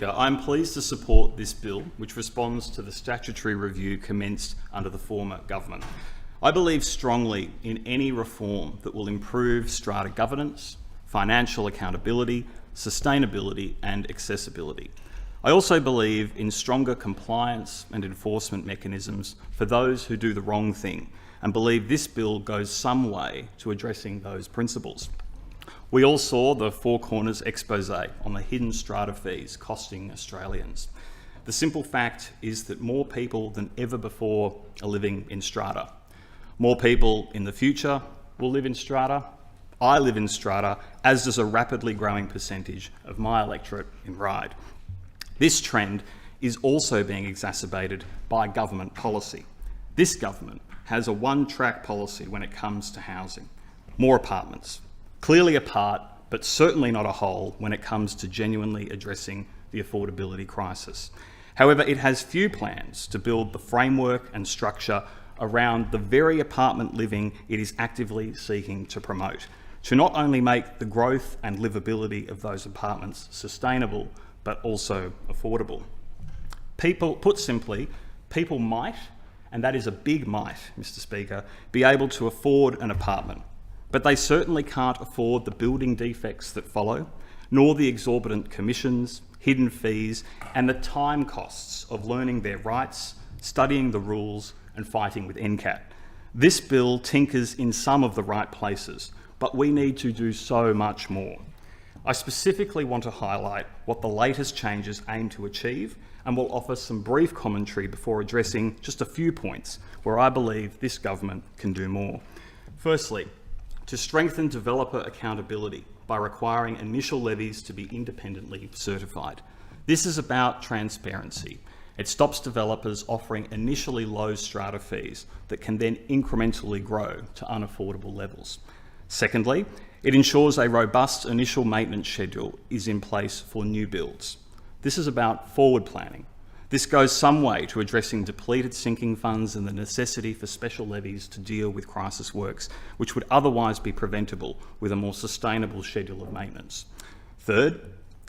I'm pleased to support this bill, which responds to the statutory review commenced under the former government. I believe strongly in any reform that will improve strata governance, financial accountability, sustainability and accessibility. I also believe in stronger compliance and enforcement mechanisms for those who do the wrong thing, and believe this bill goes some way to addressing those principles. We all saw the Four Corners expose on the hidden strata fees costing Australians. The simple fact is that more people than ever before are living in strata. More people in the future will live in strata. I live in strata, as does a rapidly growing percentage of my electorate in Ryde. This trend is also being exacerbated by government policy. This government has a one-track policy when it comes to housing. More apartments, clearly a part, but certainly not a whole when it comes to genuinely addressing the affordability crisis. However, it has few plans to build the framework and structure around the very apartment living it is actively seeking to promote, to not only make the growth and livability of those apartments sustainable, but also affordable. Put simply, people might, and that is a big might, Mr. Speaker, be able to afford an apartment, but they certainly can't afford the building defects that follow, nor the exorbitant commissions, hidden fees, and the time costs of learning their rights, studying the rules, and fighting with NCAT. This bill tinkers in some of the right places, but we need to do so much more. I specifically want to highlight what the latest changes aim to achieve, and will offer some brief commentary before addressing just a few points where I believe this government can do more. Firstly, to strengthen developer accountability by requiring initial levies to be independently certified. This is about transparency. It stops developers offering initially low strata fees that can then incrementally grow to unaffordable levels. Secondly, it ensures a robust initial maintenance schedule is in place for new builds. This is about forward planning. This goes some way to addressing depleted sinking funds and the necessity for special levies to deal with crisis works, which would otherwise be preventable with a more sustainable schedule of maintenance. Third,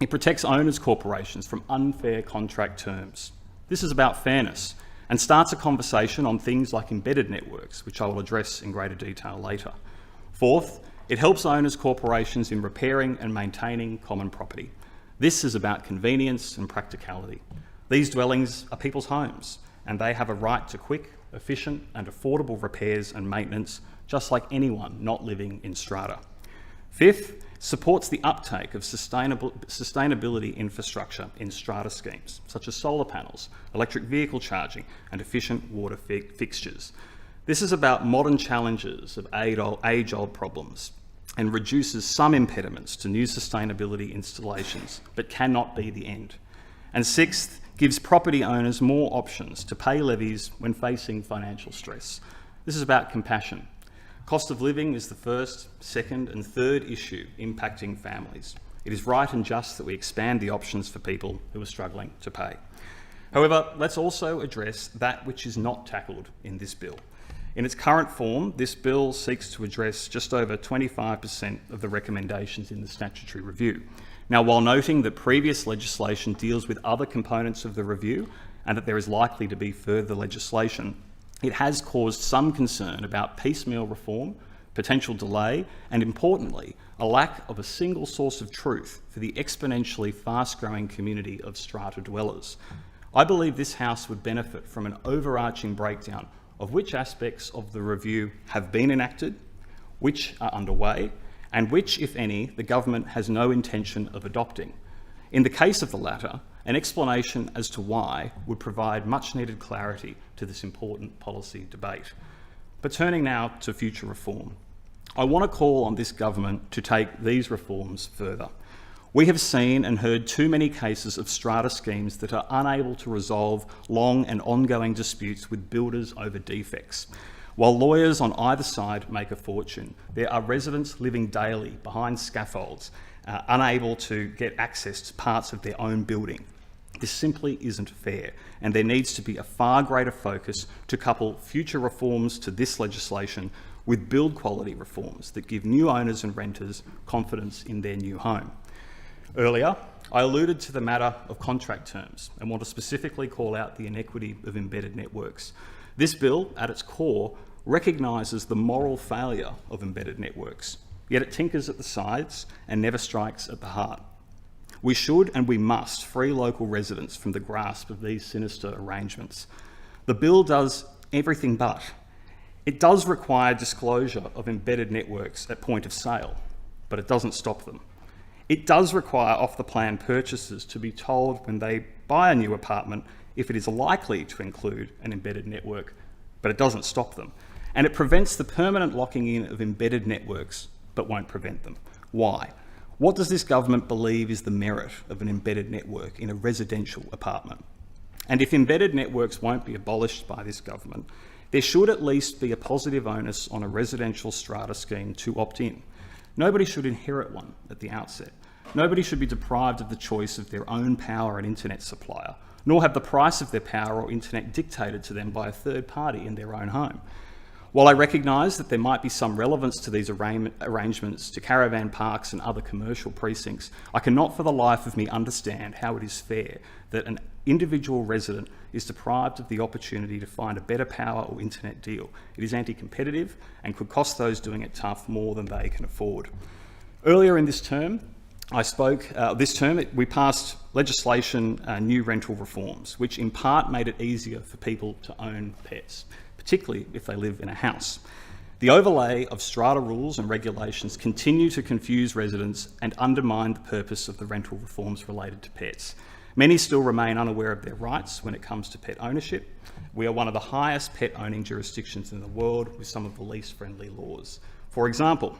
it protects owners' corporations from unfair contract terms. This is about fairness and starts a conversation on things like embedded networks, which I will address in greater detail later. Fourth, it helps owners' corporations in repairing and maintaining common property. This is about convenience and practicality. These dwellings are people's homes, and they have a right to quick, efficient and affordable repairs and maintenance, just like anyone not living in strata. Fifth, supports the uptake of sustainability infrastructure in strata schemes, such as solar panels, electric vehicle charging and efficient water fixtures. This is about modern challenges of age-old problems and reduces some impediments to new sustainability installations, but cannot be the end. And sixth, gives property owners more options to pay levies when facing financial stress. This is about compassion. Cost of living is the first, second and third issue impacting families. It is right and just that we expand the options for people who are struggling to pay. However, let's also address that which is not tackled in this bill. In its current form, this bill seeks to address just over 25% of the recommendations in the statutory review. Now, while noting that previous legislation deals with other components of the review and that there is likely to be further legislation, it has caused some concern about piecemeal reform, potential delay, and importantly, a lack of a single source of truth for the exponentially fast-growing community of strata dwellers. I believe this House would benefit from an overarching breakdown of which aspects of the review have been enacted, which are underway, and which, if any, the government has no intention of adopting. In the case of the latter, an explanation as to why would provide much needed clarity to this important policy debate. But turning now to future reform, I want to call on this government to take these reforms further. We have seen and heard too many cases of strata schemes that are unable to resolve long and ongoing disputes with builders over defects. While lawyers on either side make a fortune, there are residents living daily behind scaffolds, unable to get access to parts of their own building. This simply isn't fair, and there needs to be a far greater focus to couple future reforms to this legislation with build quality reforms that give new owners and renters confidence in their new home. Earlier, I alluded to the matter of contract terms and want to specifically call out the inequity of embedded networks. This bill, at its core, recognises the moral failure of embedded networks, yet it tinkers at the sides and never strikes at the heart. We should and we must free local residents from the grasp of these sinister arrangements. The bill does everything but. It does require disclosure of embedded networks at point of sale, but it doesn't stop them. It does require off-the-plan purchasers to be told when they buy a new apartment if it is likely to include an embedded network, but it doesn't stop them. And it prevents the permanent locking in of embedded networks, but won't prevent them. Why? What does this government believe is the merit of an embedded network in a residential apartment? And if embedded networks won't be abolished by this government, there should at least be a positive onus on a residential strata scheme to opt in. Nobody should inherit one at the outset. Nobody should be deprived of the choice of their own power and internet supplier, nor have the price of their power or internet dictated to them by a third party in their own home. While I recognise that there might be some relevance to these arrangements to caravan parks and other commercial precincts, I cannot for the life of me understand how it is fair that an individual resident is deprived of the opportunity to find a better power or internet deal. It is anti-competitive and could cost those doing it tough more than they can afford. Earlier in this term, we passed legislation, new rental reforms, which in part made it easier for people to own pets, particularly if they live in a house. The overlay of strata rules and regulations continue to confuse residents and undermine the purpose of the rental reforms related to pets. Many still remain unaware of their rights when it comes to pet ownership. We are one of the highest pet owning jurisdictions in the world with some of the least friendly laws. For example,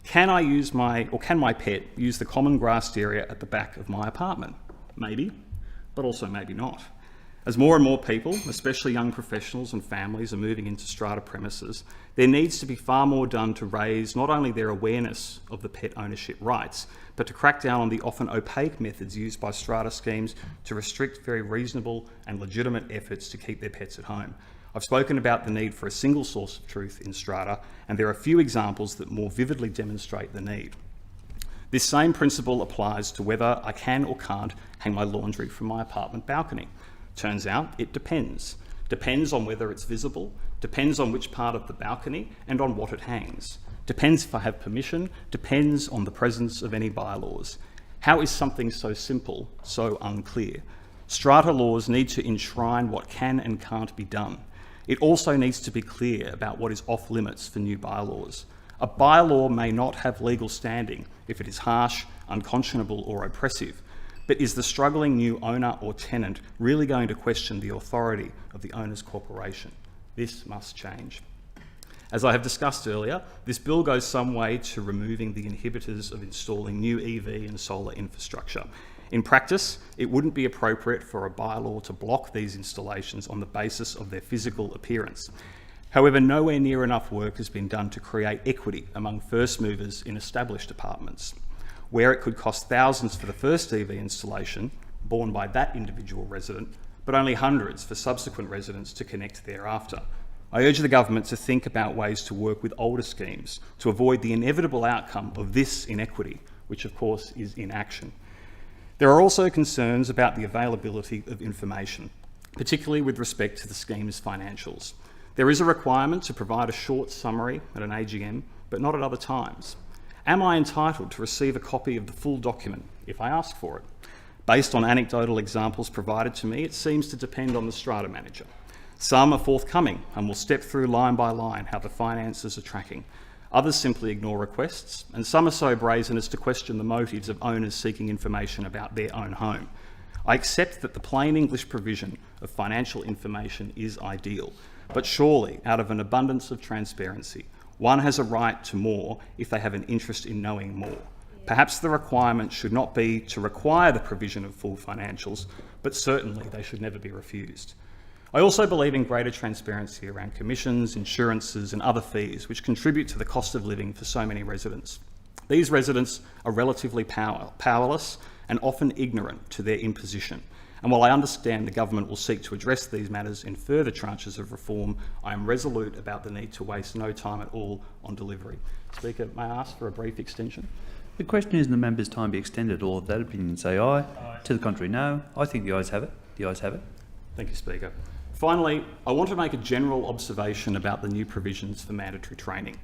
can my pet use the common grassed area at the back of my apartment? Maybe, but also maybe not. As more and more people, especially young professionals and families, are moving into strata premises, there needs to be far more done to raise not only their awareness of the pet ownership rights, but to crack down on the often opaque methods used by strata schemes to restrict very reasonable and legitimate efforts to keep their pets at home. I've spoken about the need for a single source of truth in strata, and there are a few examples that more vividly demonstrate the need. This same principle applies to whether I can or can't hang my laundry from my apartment balcony. Turns out it depends. Depends on whether it's visible, depends on which part of the balcony, and on what it hangs. Depends if I have permission, depends on the presence of any bylaws. How is something so simple so unclear? Strata laws need to enshrine what can and can't be done. It also needs to be clear about what is off limits for new bylaws. A bylaw may not have legal standing if it is harsh, unconscionable or oppressive, but is the struggling new owner or tenant really going to question the authority of the owner's corporation? This must change. As I have discussed earlier, this bill goes some way to removing the inhibitors of installing new EV and solar infrastructure. In practice, it wouldn't be appropriate for a bylaw to block these installations on the basis of their physical appearance. However, nowhere near enough work has been done to create equity among first movers in established apartments. Where it could cost thousands for the first EV installation, borne by that individual resident, but only hundreds for subsequent residents to connect thereafter. I urge the government to think about ways to work with older schemes to avoid the inevitable outcome of this inequity, which of course is inaction. There are also concerns about the availability of information, particularly with respect to the scheme's financials. There is a requirement to provide a short summary at an AGM, but not at other times. Am I entitled to receive a copy of the full document if I ask for it? Based on anecdotal examples provided to me, it seems to depend on the strata manager. Some are forthcoming and will step through line by line how the finances are tracking. Others simply ignore requests, and some are so brazen as to question the motives of owners seeking information about their own home. I accept that the plain English provision of financial information is ideal, but surely, out of an abundance of transparency, one has a right to more if they have an interest in knowing more. Perhaps the requirement should not be to require the provision of full financials, but certainly they should never be refused. I also believe in greater transparency around commissions, insurances and other fees which contribute to the cost of living for so many residents. These residents are relatively powerless and often ignorant to their imposition. And while I understand the government will seek to address these matters in further tranches of reform, I am resolute about the need to waste no time at all on delivery. Speaker, may I ask for a brief extension? The question is, the members' time be extended. All of that opinion say aye. Aye. To the contrary, no. I think the ayes have it. The ayes have it. Thank you, Speaker. Finally, I want to make a general observation about the new provisions for mandatory training.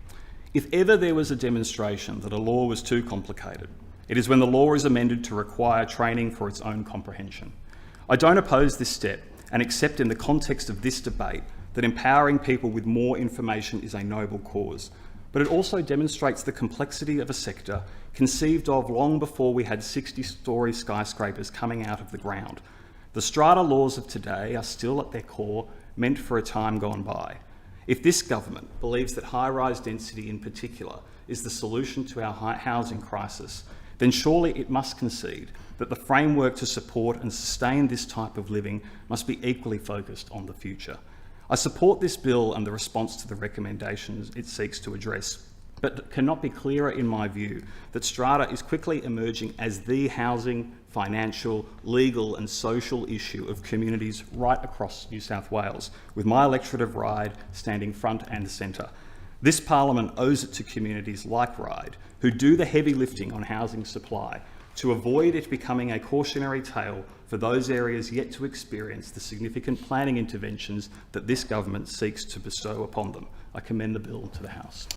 If ever there was a demonstration that a law was too complicated, it is when the law is amended to require training for its own comprehension. I don't oppose this step and accept in the context of this debate that empowering people with more information is a noble cause, but it also demonstrates the complexity of a sector conceived of long before we had 60-storey skyscrapers coming out of the ground. The strata laws of today are still at their core meant for a time gone by. If this government believes that high-rise density in particular is the solution to our housing crisis, then surely it must concede that the framework to support and sustain this type of living must be equally focused on the future. I support this bill and the response to the recommendations it seeks to address, but cannot be clearer in my view that strata is quickly emerging as the housing, financial, legal and social issue of communities right across New South Wales, with my electorate of Ryde standing front and centre. This Parliament owes it to communities like Ryde, who do the heavy lifting on housing supply, to avoid it becoming a cautionary tale for those areas yet to experience the significant planning interventions that this government seeks to bestow upon them. I commend the bill to the House.